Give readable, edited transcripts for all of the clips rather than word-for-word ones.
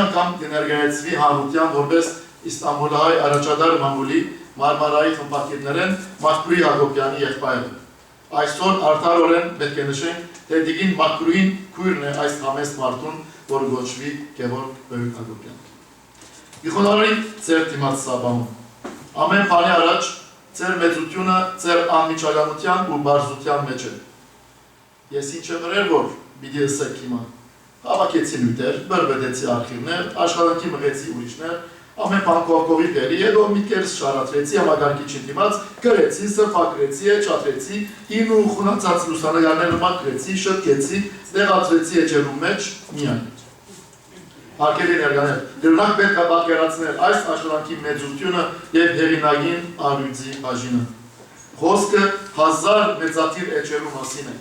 Անգամ կներկայացվի հանրության որպես Իստանբուլահայ առաջադար մամուլի Մարմարայի խմբակիրներեն Մաքրուհի Հակոբյանի եղբայրը։ Այսօր արդարորեն պետք է նշենք, թե Տիկին Մաքրուհին քույրն է այս համեստ մարդուն, որ գոչվի Գևորգ Բեհուկ Հակոբյան։ Իխոնարի ձեր դիմաց սաբանում։ Ամեն բանի առաջ ձեր մեծությունը ձեր անմիջականության ու բարձրության մեջ է։ Ես ինչ եմ գրել, որ պիտի ասեք հիմա։ Հավաքեցի նյութեր, բրբետեցի արխիվներ, աշխատանքի մղեցի ուրիշներ, ամեն բան կողքովի բերի, հետո միտքերս շարադրեցի, համակարգիչի դիմաց, գրեցի, սրբակրեցի, էջատրեցի, հին ու խունացած լուսանկարները մաքրեցի, շտկեցի, տեղացրեցի էջերու մեջ միայն։ Հարկելի ներկաներ, դրանք պետք է պատկերացնել այս աշխատանքի մեծությունը և հեղինակին առույցի բաժինը։ Խոսքը 1000 մեծաթիվ էջերու մասին է։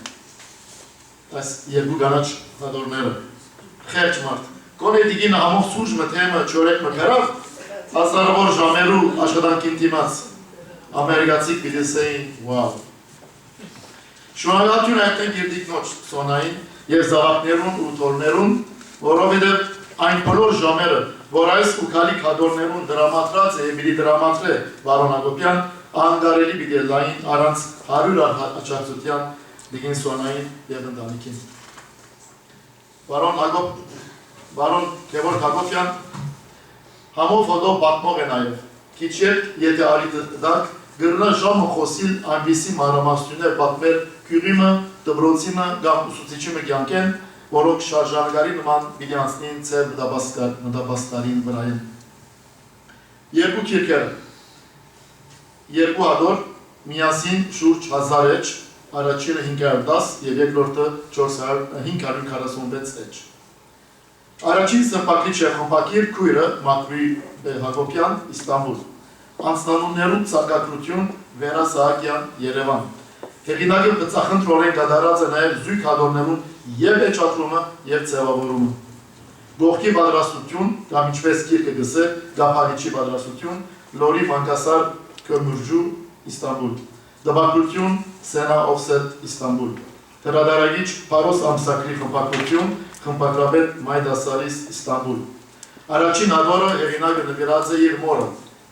Այս երկու կանաչ հատորները, խերջ մարդ, կոնե Տիկին ամող սուժ մթեմը չորեք մկերավ, հազարավոր ժամերու աշխատանքին դիմաց, ամերիկացիք պիտեսեին, վավ։ Շունագատյուն այդտենք երդիկնոչ սոնային և զավակներուն ու թորներուն, որովհետև այն բոլոր ժամերը, որ այս ու կալիք հատորներուն դրամատրած է և պիտի դրամատրե Վարոն Հակոբյան, անգարելի պիտի լային առանց 100 աջակցության Տիկին Սոնային և ընտանիքին։ Վարոն Գևորգ Հակոբյան համով հոտով պատմող է նաև, քիչ եթե արի դակ, գրնա ժամը խոսիլ այնպիսի մանրամասնություններ պատմել քյուրիմը, դպրոցիմը կամ ուսուցիչիմը կյանքեն, որոնք շարժանկարի նման պիտի անցնին ձեր մտաբաստարին վրայեն։ Երկու քիրքերը, երկու հատոր, միասին շուրջ 1000 էջ, առաջինը 510 և երկրորդը 546 էջ։ Առաջին սրբակրիչ և խմբակիր քույրը Մաքրուհի Հակոբյան, Իստանբուլ, անձնանուններում ցանկագրություն Վերա Սահակյան, Երևան։ Հեղինակը բծախնդրորեն կատարած է նաև զույգ հատորներում և էջատրումը և ձևավորումը։ Գողքի պատրաստություն, կամ ինչպես գիրքը գսե, գափարիչի պատրաստություն, լորի մանկասար Կըմուրջու, Իստանբուլ։ Դպակրություն Սենա Օֆսետ, Իստանբուլ։ Հրադարագիչ Փարոս Ամսակրի խմբակրություն, խմբագրապետ Մայդասարիս, Իստանբուլ։ Առաջին հատորը հեղինակը նկարած է իր մորը,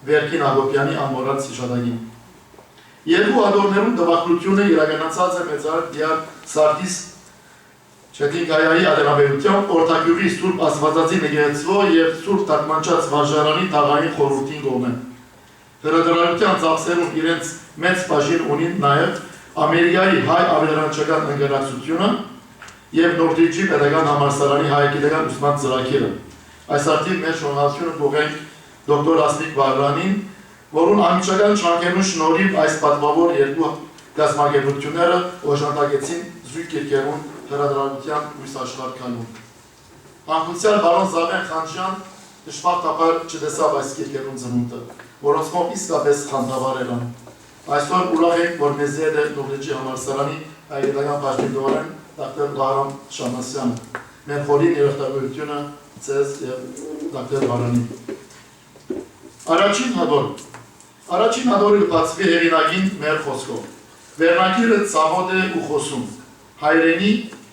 Վերքին Հակոբյանի անմոռաց հիշատակին։ Երկու հատորներում դպակրությունը իրականացած է մեծարկ դիար Սարգիս Չետինկայայի ադենաբերությամբ Օրթագյուղի Սուրբ Աստվածածի եկեղեցվո և Սուրբ Թարգմանչած վարժարանի տաղային խորհրդին կողմեն։ Հրադարարության ծախսերում իրենց մեծ բաժին ունին նաև Ամերիկայի հայ ավետարանչական ընկերակցությունը և Նորդիջի պետական համալսարանի հայագիտական ուսման ծրագիրը։ Այս արդիվ մեր շնորհավորությունը կողենք դոկտոր Ասլիկ Վարրանին, որուն անմիջական շարքերուն շնորհիվ այս պատվավոր երկու կազմակերպությունները օժանդակեցին զույգ երկերուն հրադարարության լույս աշխարհ քայլում։ Անկուցյալ բարոն Զավեն Խանջյան դժբախտաբար չտեսավ այս երկերուն ծնունդը, որոնցմով իսկապես խանդավառ եղան։ Այսօր ուրախ ենք, որ մեզի հետ է Նորդիջի համալսարանի հայրենական բաժնետորեն դոկտոր Վահրամ Շամասյանը։ Մեր խորին երախտագիտությունը ձեզ և դոկտոր Վահրամին։ Առաջին հատորը կբացվի հեղինակին մեր խոսքով։ Վերնակիրը ծավոտ է ու խոսում։ Հայրենի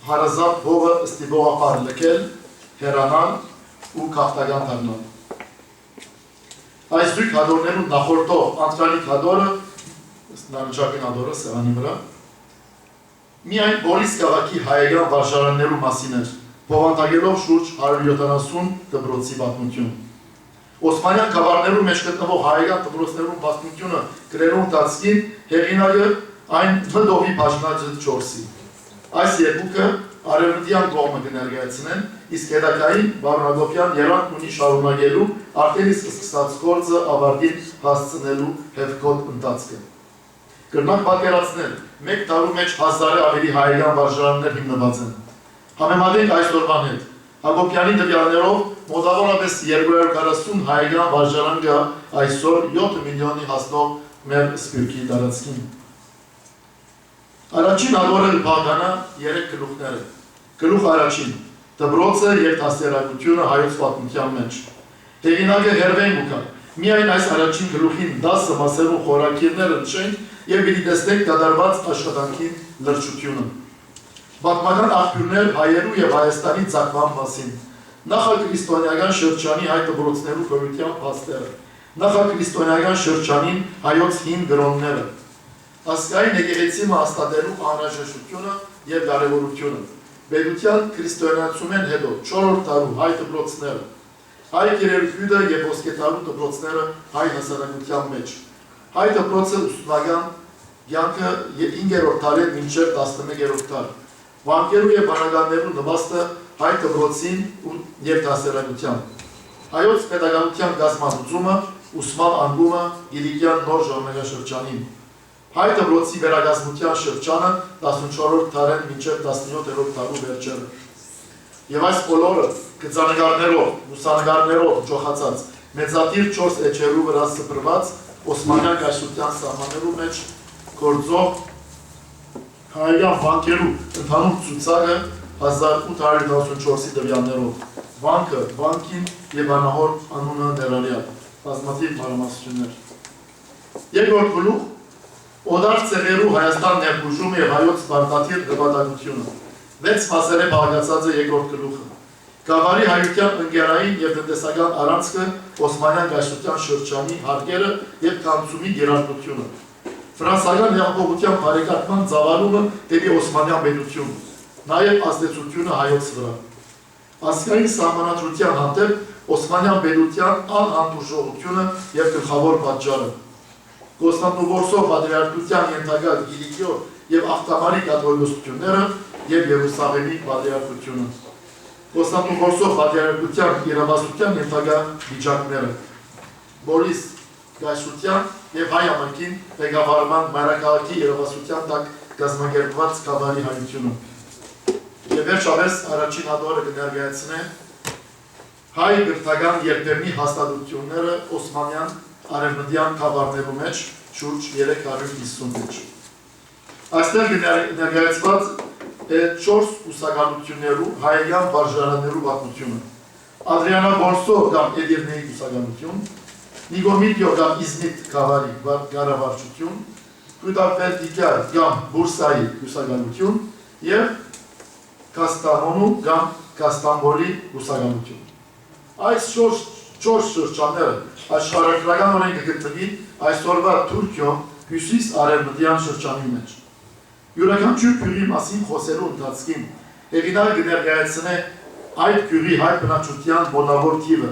հարազատ հողը ստիպողապար լքել, հեռանալ ու քաղաքական դառնալ։ Այս զույգ հատորներում նախորդող անցքանիկ հատորը, նարնջակին հատորը սեղանի վրա, միայն Բորիս քաղաքի հայական վարժարաններու մասին էր, բովանդակելով շուրջ 170 դպրոցի պատմություն։ Օսմանյան գավառներու մեջ գտնվող հայական դպրոցներու պատմությունը գրելու ընթացքին հեղինակը այն մտովի բաժնած 4-ի։ Այս երկուքը արևմտյան կողմը կներկայացնեն, իսկ հետագային Վարոն Հակոբյան եռանդ ունի շարունակելու արդեն իսկ սկսած գործը ավարտին հասցնելու հևկոտ ընթացքը։ Կրնանք պատկերացնել, մեկ տարու մեջ 1000-ը ավելի հայական վարժարաններ հիմնված են։ Համեմատենք այսօրվան հետ, Հակոբյանի տվյալներով մոտավորապես 240 հայական վարժարան կա այսօր 7 միլիոնի հասնող մեր սպյուրքի տարածքին։ Առաջին հատորը բաղանա 3 գլուխները։ Գլուխ առաջին, դպրոցը և դաստիարակությունը հայոց պատմության մեջ։ Հեղինակը Հերվեն Գուկա, միայն այս առաջին գլուխին 10 մասերու խորակիրները նշենք և պիտի տեսնենք կատարված աշխատանքի լրջությունը։ Պատմական աղբյուրներ հայերու և Հայաստանի ծագման մասին, Նախաքրիստոնեական շրջանի հայ դպրոցներու գոյության փաստերը, նախաքրիստոնեական շրջանին հայոց հին գրոնները, ազգային եկեղեցի հաստատելու անհրաժեշտությունը եւ կարեւորությունը, Բերության քրիստոնեացումեն հետո 4-րդ դարու հայ դպրոցները, հայ գերերգյուտը եւ ոսկետարու դպրոցները հայ հասարակության մեջ, հայ դպրոցը ուսումնական կյանքը 5-րդ դարին մինչև 11-րդ դար, վանկերու եւ բանականներու նվաստը հայ դպրոցին եւ դասերակցության, հայոց պետագանության գազམ་ացումը, ուսման անկումը Գիլիկյան նոր ժամանակաշրջանին, հայ դպրոցի վերագազմության շրջանը 14-րդ դարին մինչև 17-րդ դարու վերջերը։ Եվ այս բոլորը գծանկարներով, լուսանկարներով ջոխացած մեծատիր 4 էջերու վրա սփռված Օսմանյան կայսրության սահմաններու մեջ գործող հայերյան վանկերու ընդհանուր ցուցակը 1894-ի դվյաններով, վանկը, վանկին եւ անահոր անունը ներառյալ, բազմաթիվ մանրամասնություններ։ Երկրորդ գլուխ Օդար ծերերու Հայաստան ներբուժումը եւ հայոց բարտատիր նպատակությունը։ 6 մասեր է բաղկացած է երկրորդ գլուխը։ Գավառի հայության ընկերային եւ տնտեսական առանցքը Օսմանյան կայսրության շրջանի հարկերը եւ կանցումի գերակտությունը։ Ֆրանսիական հեղափոխության բարեկարգման ծավալումը դեպի Օսմանյան պետություն, նաեւ ազդեցությունը հայոց վրա։ Ազգային սահմանադրության հանդեպ Օսմանյան պետության անհանդուրժողությունը եւ գլխավոր պատճառը։ Կոստանդնուպոլսով պատրիարքության ենթակա Գիլիկիո եւ Ախտամարի կաթողիկոսությունները եւ Երուսաղեմի պատրիարքությունը։ Կոստանդնուպոլսով պատրիարքության իրավասության ենթակա վիճակները։ Բորիս Գայսրության եւ հայ ամենքին ղեկավարման մայրաքաղաքի իրավասության տակ կազմակերպված գավառի հայությունը։ Եվ վերջապես առաջին հատորը կներկայացնե հայ գրթական երբեմնի հաստատությունները Օսմանյան արևմտյան գավառներու մեջ շուրջ 350 մեջ։ Այստեղ ներկայացված 4 ուսակալություններու հայերյան վարժարաններու պատմությունը։ Ադրիանապոլսո կամ Էդիրնեի ուսակալություն, Նիգոմիդիո կամ Իզմիտ գավառի կառավարչություն, Կուտապերտիկյար կամ Բուրսայի ուսակալություն եւ Կաստամոնու կամ Կաստամբոլի ուսակալություն։ Այս 4 շրջանները աշխարհագրական օրենք գտնվի այսօրվա Թուրքիո հյուսիս-արևմտյան շրջանի մեջ։ Յուրաքանչյուր գյուղի մասին խոսելու ընթացքին հեղինակը կներկայացնե այդ գյուղի հայ բնակչության մոտավոր թիվը,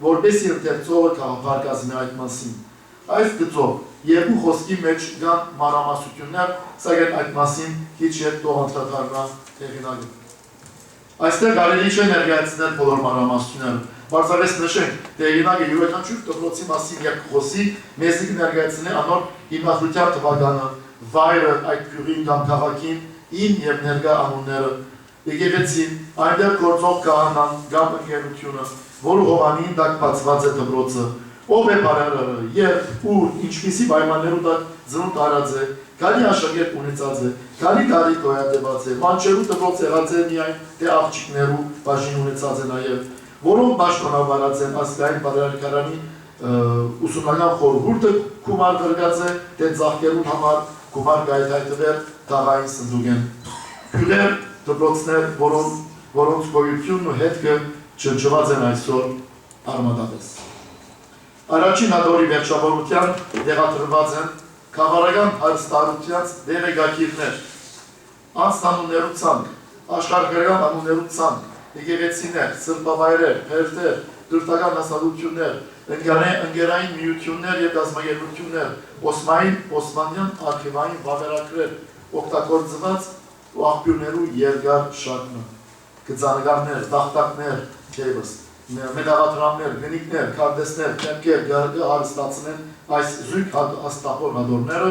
որպեսզի ընթերցողը քաղաքացի այդ մասին։ Այս գծով երկու խոսքի մեջ կան մանրամասնություններ, սակայն այդ մասին քիչ հետո անդրադառնա հեղինակը։ Այստեղ կարելի չէ ներկայացնել բոլոր մանրամասնությունները։ Բարձրապես նշենք, թե հեղինակը յուրաքանչյուր դպրոցի մասին երբ խոսի, մեզ կներկայացնի անոր իմաստության թվականը, վայրը, այդ գյուղին կամ քաղաքին, ին եւ ներկա անունները, եկեղեցին, այնտեղ գործող քահանան կամ ընկերությունը, որը հովանին տակ բացված է դպրոցը, ով է բարերարը, երբ, ուր, ինչպիսի պայմաններու տակ ծնունդ արած է, քանի աշակերտ ունեցած է, քանի տարի գոյատևած է, մանչերու դպրոց եղած է միայն, թե աղջիկներու բաժին ունեցած է նաեւ, որոնք պաշտոնավարած են ազգային բարերարքարանի ուսումնական խորհուրդը գումար գրգած է, թե ծաղկերուն համար գումար գայթայթվեր տաղային սնդուկ են։ Գյուղեր, դպրոցներ, որոնց գոյությունն ու հետքը չնչված են այսօր արմատապես։ Առաջին հատորի վերջավորության դեղատրված են գավառական հարստարության դերեկագիրներ, անձնանուններու ցանկ, աշխարհագրական անուններու ցանկ, եկեղեցիներ, սրբավայրեր, հերթեր, դրտական հաստատություններ, ընկերային միություններ եւ կազմակերպություններ, Օսմանյան արխիվային վավերագրեր, օգտագործված ու աղբյուրներու երկար շարքը, գծանկարներ, տախտակներ, թեւս, մետաղադրամներ, գնիկներ, քարտեզներ, թեմքեր, գարգը հարստացնեն այս զույգ հաստափոր հատորները,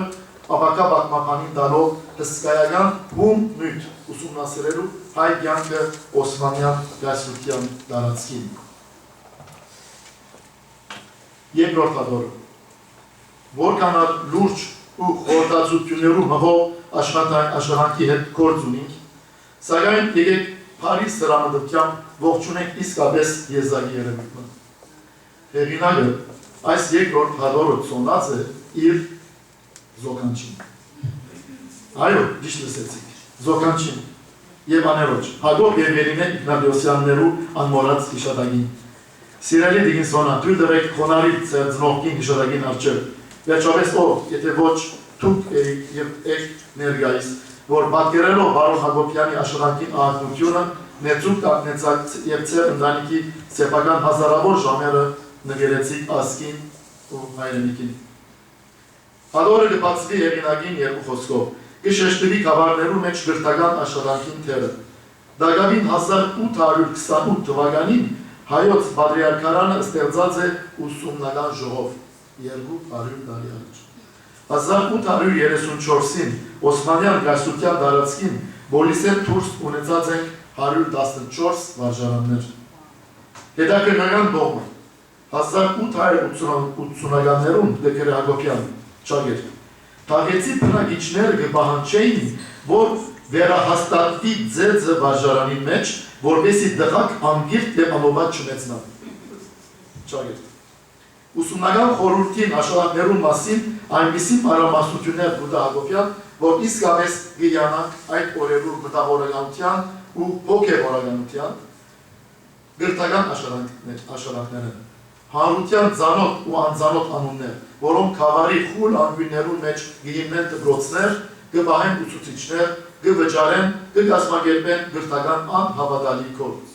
ապակա պատմականին տալով հսկայական հում նյութ ուսումնասիրելու հայ կյանքը Օսմանյան կայսրության տարածքին։ Երկրորդ հատորը, որքան լուրջ ու խորհրդածություններու մղով աշխատանքի հետ գործ ունենք, սակայն եկեք Փարիզ սրամդրությամբ ողջունենք իսկապես եզակի երևույթը։ Հեղինակը այս երկրորդ հատորը ծնած է իր զոկանչին։ Այո, ճիշտ լսեցիք, զոկանչին։ եւ աներոջ, Հակոբ եւ Երինե Իգնատիոսյաններու անմոռաց հիշատակին։ Սիրելի Դիգինսոնա, թույլ տվեք խոնարհի ծերծնողքին հիշատակին առջև։ Վերջապես ով, եթե ոչ դուք եւ եք ներկայիս, որ պատկերելով բարոն Հակոբյանի աշխատանքին աղաղությունը մեծուկ կանգնեցած եւ ծեր ընտանիքի սեփական հազարավոր ժամերը նվիրեցիք ազգին ու հայրենիքին։ Ալորը կբացվի հեղինակին երկու խոսքով, կշեշտվի գավառներու մեջ գրթական աշխատանքին թերը։ Դակավին 1828 թվականին հայոց պատրիարքարանը ստեղծած է ուսումնական ժողով 200 տարի առաջ։ 1834-ին Օսմանյան գայսության տարածքին Բոլիսեր դուրս ունեցած ենք 114 վարժարաններ։ Հետաքրքրական բողմը 1880-ականներում Դեկերը Հակոբյան ճագեր Թագեցի բնակիչներ կպահանջեին, որ վերահաստատվի ձեզը վարժարանի մեջ, որպեսզի դղակ անգիրտ եւ անոված չունեցնան։ Ճագեր Ուսումնական խորհրդին աշխատանքներու մասին այնպիսի մանրամասնություններ Բուդա Հակոբյան, որ իսկապես գիյանանք այդ օրերու մտավորականության ու հոգևորականության գրթական աշխատանքները։ Հանրության ծանոթ ու անծանոթ անուններ, որոնք խավարի խուլ անգույներու մեջ գիյնեն դպրոցներ, կպահեն ուսուցիչներ, կվճարեն, կկազմակերպեն գրթական անհավատալի գործ։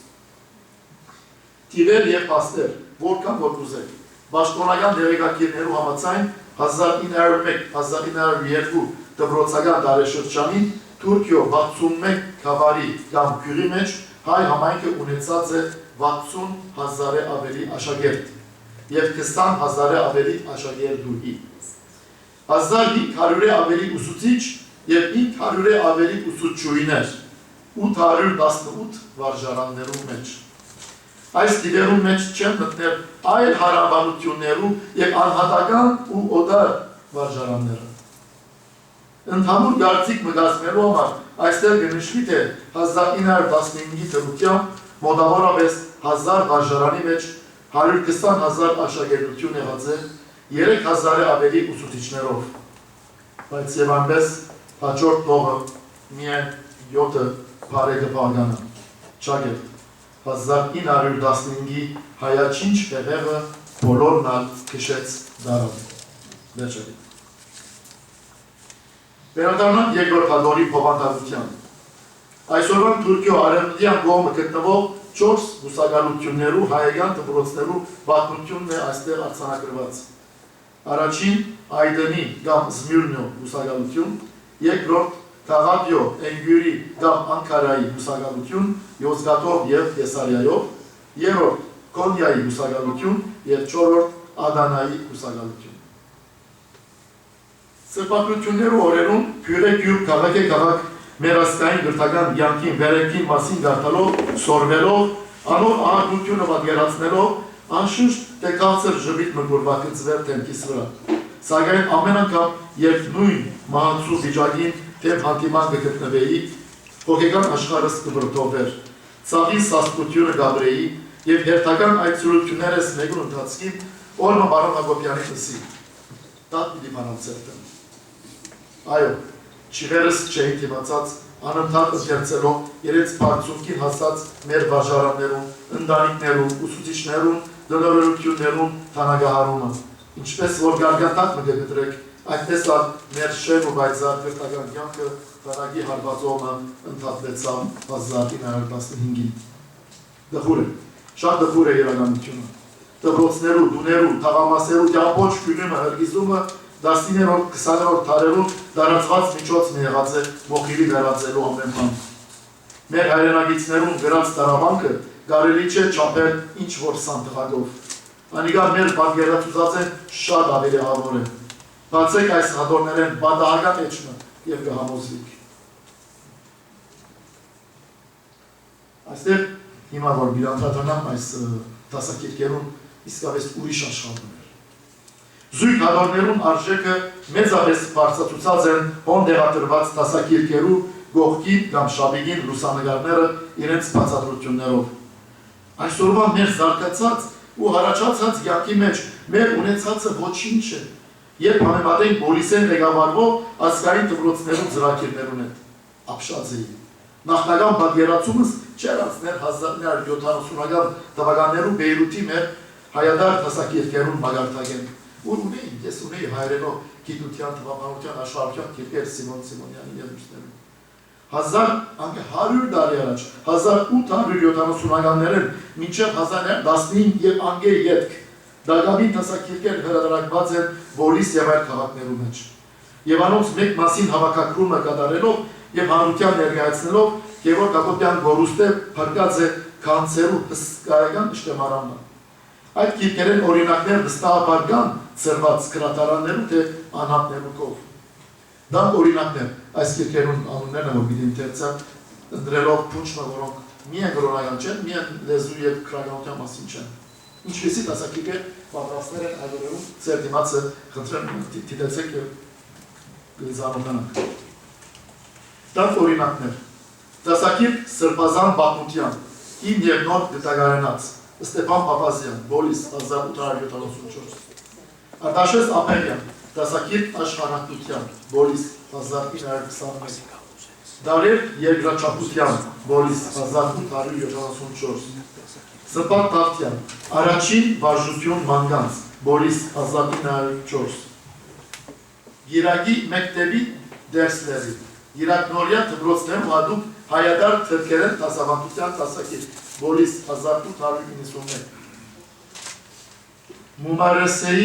Տիվեր եւ փաստեր, որքան որ կուզեք, պաշտոնական դերեկակիրներու համաձայն 1901-1902 դպրոցական դարաշրջանին Թուրքիո 61 խավարի կամ քյուրի մեջ հայ համայնքը ունեցած է 60,000 ավելի աշակերտ եւ 20,000 ավելի աշակերտուհի, 1500 ավելի ուսուցիչ եւ 500 ավելի ուսուցչուհիներ, 818 վարժարաններու մեջ։ Այս տիպերու մեջ չեն մտնել այլ հարաբանություններու եւ անհատական ու օտար վարժարանները։ Ընդհանուր գարցիկ մգացնելու համար այստեղ կնշվի, թե 1915-ի թվականին մոտավորապես 1000 վարժարանի մեջ 120,000 աշակերտություն եղած է 3000 ավելի ուսուցիչներով, բայց եւ այնպես հաջորդ տողը միայն 7 բարեկը բաղանը, ճագեր 1915-ի հայաչինչ փեղեղը բոլորն ալ քշեց դարան։ Վերջերին։ Վերադառնանք երկրորդ հատորի փոխանցության։ Այսօրվան Թուրքիո արևմտյան կողմը գտնվող 4 բուսակալություններու հայական դպրոցներու պատմությունն է այստեղ արձանագրված։ Առաջին Այդենի կամ Զմիրնո բուսակալություն, երկրորդ Թաղապյո, Էնգյուրի կամ Անկարայի բուսակալություն, Յոզգատով եւ Եսարիայով, երրորդ Կոնյայի բուսակալություն եւ չորրորդ Ադանայի բուսակալություն։ Սրբապետություններու օրերուն Փյուրեգյուր քաղաք մերասկային գրթական յանքին վերենքին մասին գարտալով, սորվելով, անոր ահագությունը պատկերացնելով, անշուշտ թե քաղցր ժպիտ մգուրվակծվեր թեմքիս վրա։ Սակայն ամեն անգամ, երբ նույն մահացու վիճակին թեմ հանդիման կգտնվեի, հոգեկան աշխարհս կվրդովեր, ցավի սաստկությունը գաբրեի եւ հերթական այդ սուրություններս մեկուն ընթացքին օրը բարոն Հակոբյանի լսի։ Դա պիտի բանացել։ Այո, չիվերս չէին թիմացած, անընդհատ ընկերցելով իրենց բարձունքին հասած մեր վարժարաններում, ընտանիքներում, ուսուցիչներում, դնորություններում թանագահարումը, ինչպես որ գարգանտակ մգգտրեք, այդպես ալ մեր շեն ու բայցար գրթական կյանքը վարագի հարվածողը ընդհատվեցավ 1915-ին։ Դխուր է, շատ դխուր է իրականությունը, դպրոցներու, դուներու, թաղամասերու կյանքոչ կյունումը հրգիզումը 19-րդ, 20-րդ տարերում դարացված միջոց մի եղած է մոխիրի վերածելու ամեն բան։ Մեր հայրենագիցներում գրած տարավանքը կարելի չէ չափել ինչ-որ սանտղագով։ Անիկա մեր պատկերացուցած է շատ ավելի ահավոր է։ Բացեք այս հատորներեն բադահական էջմը և կհամոզվիք։ Այստեղ հիմա որ բիրանտատանամ այս տասակիրկերուն իսկավես ուրիշ աշխատում է։ Զույգ հատորներուն արժեքը մեծապես բարձրացուցած են հոն դեղատրված տասակիրկերու գողքին կամ շաբիգին լուսանգարները իրենց բացատրություններով։ Այսօրվա մեր զարգացած ու հարաճացած յանքի մեջ մեր ունեցածը ոչինչ է, երբ համեմատենք Բոլիսեն ղեկավարվող ազգային դպրոցներու ծրագիրներուն հետ, ապշած էի։ Նախնական պատկերացումս չէր անցներ 1970-ական թվականներում Բեյրութի մեր հայադար դասակերտերուն մագարտագեն։ Ու ես ունեի հայրենով գիտության, թվականության, աշխարհության քիրքեր Սիմոն Սիմոնյանի եւ մյուսներում։ 100 տարի առաջ 1870-ականներին մինչև 1915 եւ անգեր յետք Դագավին դասակերտեր հրատարակված են Բոլիս եւ այլ քաղաքներում մեջ։ Եվ անոնց մեկ մասին հավաքագրումը կատարելով եւ հանրության ներկայացնելով Գևորգ Հակոբյան գորուստը փրկած է կանցերու հսկայական իշտեմարանը։ Այդ քիրքերեն օրինակներ վստահաբար կան ծրված գրատարաններու թե անհատներու կողմ։ Դա օրինակներ այս քիրքերուն անուններն որ պիտի ընթերցան ընդրելով փուչը որոնք միայն գրոնական չեն, միայն լեզու եւ քրագանության մասին չեն։ Ինչպեսի դասակիրքեր պատրաստներ են այդորում ձեր դիմացը խնդրեմ դիտեցեք եւ գլզանոմանանք։ Դա օրինակներ։ Դասակիրք Սրբազան Բախմուտյան, Ին եւ նոր դետագարանած, Ստեփան Պապազյան, Բոլիս 1874։ Արտաշես Ապերյան, Դասակիրք Աշխարհատության, Բոլիս 1921։ Դարեր Երկրաչափության, Բոլիս 1874։ Սպատ Տավթյան, Առաջին վարժություն մանգանց, Բոլիս 1904։ Գիրագի Մեկտեբի դերսների, Գիրագնորյա դպրոցներում հատուկ հայադար թրքերեն դասավանդության դասակիրք, Բոլիս 1891։ Մումարեսեի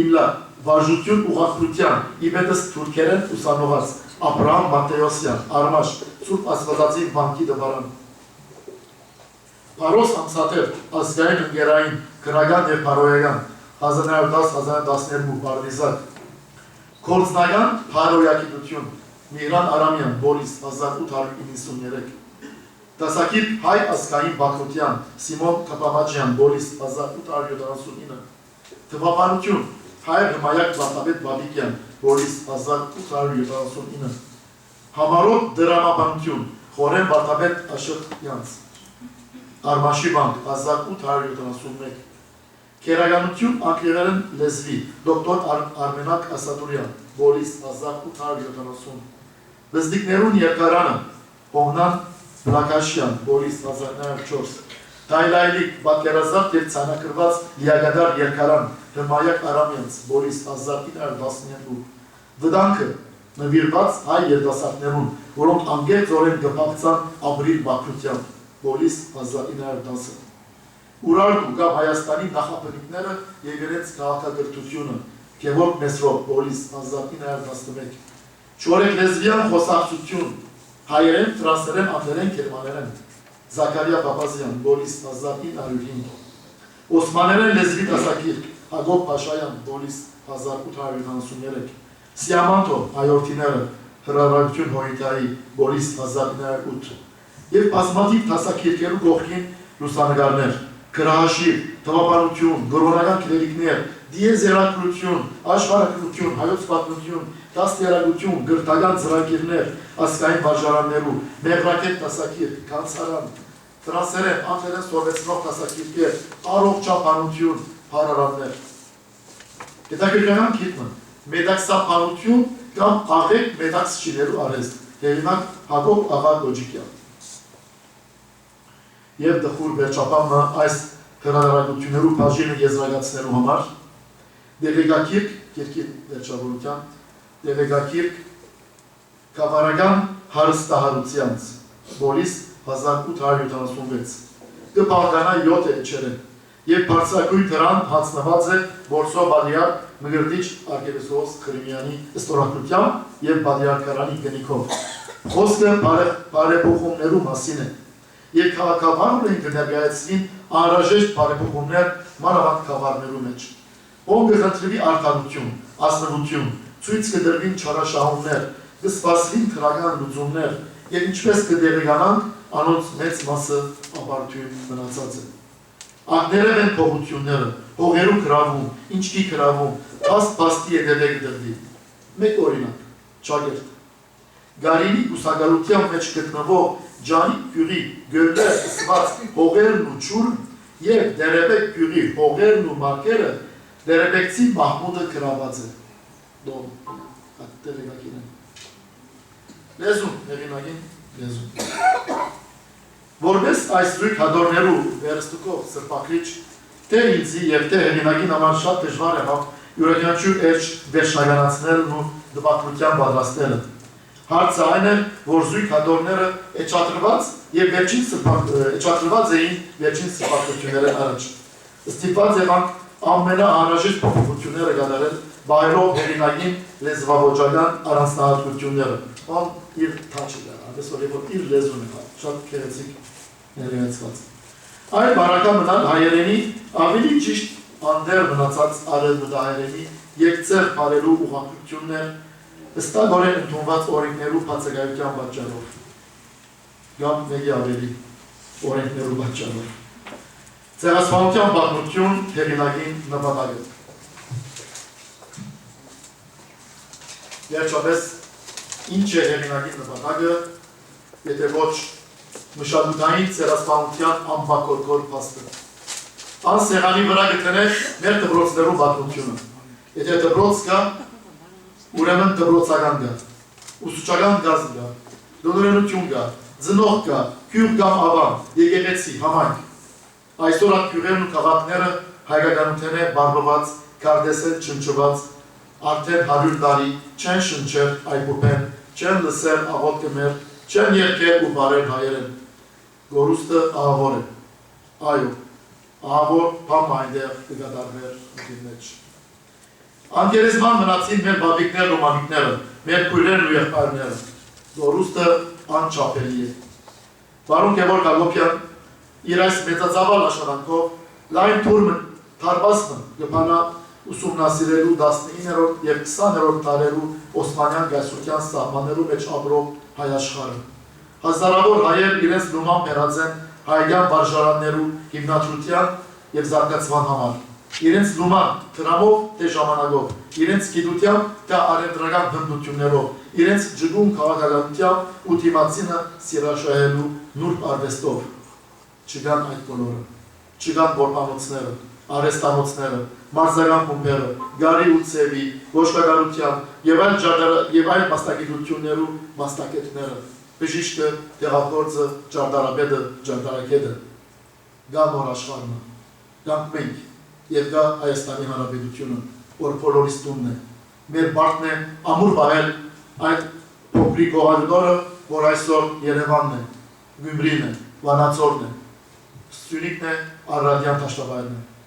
Իմլա, վարժություն ուղղակրության, իբետս թուրքերեն ուսանողած, Աբրահամ Մատեոսյան, Արմաշ, Սուրբ Աստվածածին բանկի դպարան։ Պարոս Ամսաթև, ազգային ընկերային, քրական եւ փարոյական, 1910-1912 Պարտիզակ։ Գործնական փարոյագիտություն, Միհրան Արամյան, Բոլիս 1893։ Դասակիրք հայ ազգային Բաքրության, Սիմոն Կապամաջյան, Բոլիս 1879։ Թվապանություն, հայ հմայակ Վարդապետ Բաբիկյան, Բոլիս 1879։ Համարոտ դրամաբանություն, Խորեն Վարդապետ Աշոտյանց, Արմաշի բանկ 1871։ Քերականություն անգլերեն լեզվի, դոկտոր Արմենակ Ասադուրյան, Բոլիս 1870։ Բզդիկներուն երկարանը, Հողնան Բլակաշյան, Բոլիս 1904։ Դայլայլիկ, Բակերազարդ և ցանակրված լիագադար երկարան, Հրմայակ Արամյանց, Բոլիս 1912։ Վդանքը նվիրված հայ երդասարդներուն, որոնք անգերձորեն գպակցան Ապրիլ Բաքրության, Բոլիս 1910։ Ուրարտու կամ Հայաստանի նախապնիկները և իրենց քաղաքագրթությունը, Գևորգ Մեսրոպ, Բոլիս 1911։ Չորեկ լեզվյան խոսակցություն, հայերեն, ֆրանսերեն, անգլերեն, գերմաներեն, Զաքարիա Պապազյան, Բոլիս 1905։ Օսմաներեն լեզվի դասակիրք, Հակոբ Փաշայան, Բոլիս 1893։ Սիամանտո, հայորդիները, հրարակություն Հոյիտայի, Բոլիս 1908։ Եվ բազմաթիվ դասակիրքերու կողքին լուսանգարներ, գրահաշիվ, թվապանություն, գրոնական քրերիկներ, դիեզերակրություն, աշխարհագրություն, հայոց պատմություն, դաստիարակություն, գրթական ծրագիրներ, ազգային վարժարաններու, մեղրակետ դասակիրք, կանցարան, ֆրանսերեն, անգլերեն սովետցնող դասակիրքեր, առողջապանություն, հարարաններ։ Հետաքրքրական գիտքը, մեդաքսապանություն կամ աղեկ մեդաքսչիներու արհեստ, հեղինակ Հակոբ աղա Գոջիկյան։ Եվ դխուր վերջապամը այս հրատարակություններու բաժինը եզրակացնելու համար դեղեկակիրք, կիրքի վերջավորության, դեղեկակիրք կավարական հարստահարությանց, Բոլիս 1876, կպահկանա 7 էջերեն, և բարձրակույն դրան հացնված է Որսո Բադիար Մգրդիչ արգևեսոս Քրիմյանի ստորագրությամբ և Բադիարկարանի գնիքով։ Խոսքը բարեփոխումներու մասին է, և քաղաքավարուր են կներկայացվին անհրաժեշտ բարեփոխումներ մանավանդ կավարներու մեջ։ Ով կխնդրվի արդարություն, ազնվություն, ցույց կդրվին չարաշահումներ, կսպասվին քրական լուծումներ, և ինչպես կդեղեկանանք, անոնց մեծ մասը ապարդյուն մնացած է։ Ակներև են փողությունները, հողերու գրավում, ինչքի գրավում, փաստ-փաստի հետևե կդրվի։ Մեկ օրինակ, ճագերտ։ Գարինի կուսակալության մեջ գտնվող ջանի կյուրի գöllər սված հողերն ու չուրն և դերեբեկ կյուրի հողերն ու մարկերը դերեբեկցի Մահմուդը գրաված է։ Դոմ, դերեբակին են։ Լեզուն, հեղինագին լեզու։ Որպես այս զույգ հադորներու վերստուկով սրբակրիչ, թե ինձի և թե հեղինակին համար շատ դժվար եղավ յուրաքանչյուր էջ վերջնականացնելն ու դպակրության պատրաստելը։ Հարցը այն էր, որ զույգ հադորները էջատրված էին վերջին սրբակրությունները առաջ։ Ստիպված եղանք ամենաանհրաժեշտ փոփոխությունները կատարել, բայրով հեղինակին լեզվաոճական առանձնահատկությունները։ Ան իր թաչը դա, այնպես որ իր լեզուն է, շատ գեղեցիկ ներկայացված։ Այլ բարակա մնալ հայերենի ավելի ճիշտ անդեր մնացած արևմտահայերենի երկծեղ բարելու ուղղակություններ հստակորեն ընդունված օրենքներու բացակայության պատճառով կամ մեկի ավելի օրենքներու պատճառով։ Ցեղասպանության պատմություն հեղինակին նպատակը։ Վերջապես ինչ է հեղինակի նպատակը, եթե ոչ մշակութային ցեղասպանության անբակորկոր փաստը։ Ան սեղանի վրա գտնեք մեր դպրոցներու պատմությունը։ Եթե դպրոց կա, ուրեմն դպրոցական կա, ուսուցչական գազն կա, դոնորենություն կա, ծնող կա, քյուր կամ ավան, եկեղեցի, համայնք։ Այսօր այդ քյուրերն ու քաղաքները հայկականության է բարբված, քարտեզել չնչված, արդեն 100 տարի չեն շնչել այբուբեն, չեն լսել աղոթքը մեր, չեն երկել ու բարել հայերեն։ Գորուստը ահավոր է։ Այո, ահավոր բամ այնտեղ կգադարվեր ուտի մեջ։ Անգերեզման մնացին մեր բաբիկներն ու մամիկները, մեր քույրերն ու եղբայրները։ Գորուստը անչափելի է։ Վարուն Գևորգ Հակոբյան իր այս մեծածավալ աշխատանքով լայն թուրմը թարվածն գպանա ուսումնասիրելու 19-րդ և 20-րդ դարերու Օսմանյան գայսրության սահմաններու մեջ ապրող հայ աշխարհը։ Հազարավոր հայեր իրենց լուման բերած են հայկյան վարժարաններու հիմնադրության և զարգացման համար։ Իրենց լուման տրամով թե ժամանակով, իրենց գիտությամբ թե արևտրական հմտություններով, իրենց ջգուն քաղաքականությամբ ու դիմացինը սիրաշահելու նուրբ արվեստով։ Չկան այդ բոլորը, չկան որպանոցները, արեստանոցները, մարզական խումբերը, գարի ու ցևի, ոչկագարությամբ և այլ մասնագիտություններու մասնակիցները, բժիշկը, տեղագործը, ճարտարապետը, ճարտարագետը, գա նոր աշխարհը, գանք մենք և գա Հայաստանի Հանրապետությունը, որ բոլորիս տունն է։ Մեր բարդն է ամուր վայել այդ փոքրիկ օղալուդորը, որ այսօր Երևանն է, Գյումրին է, Վանաձորն է, Սյունիքն է, Արարատյան դաշտավայրն է։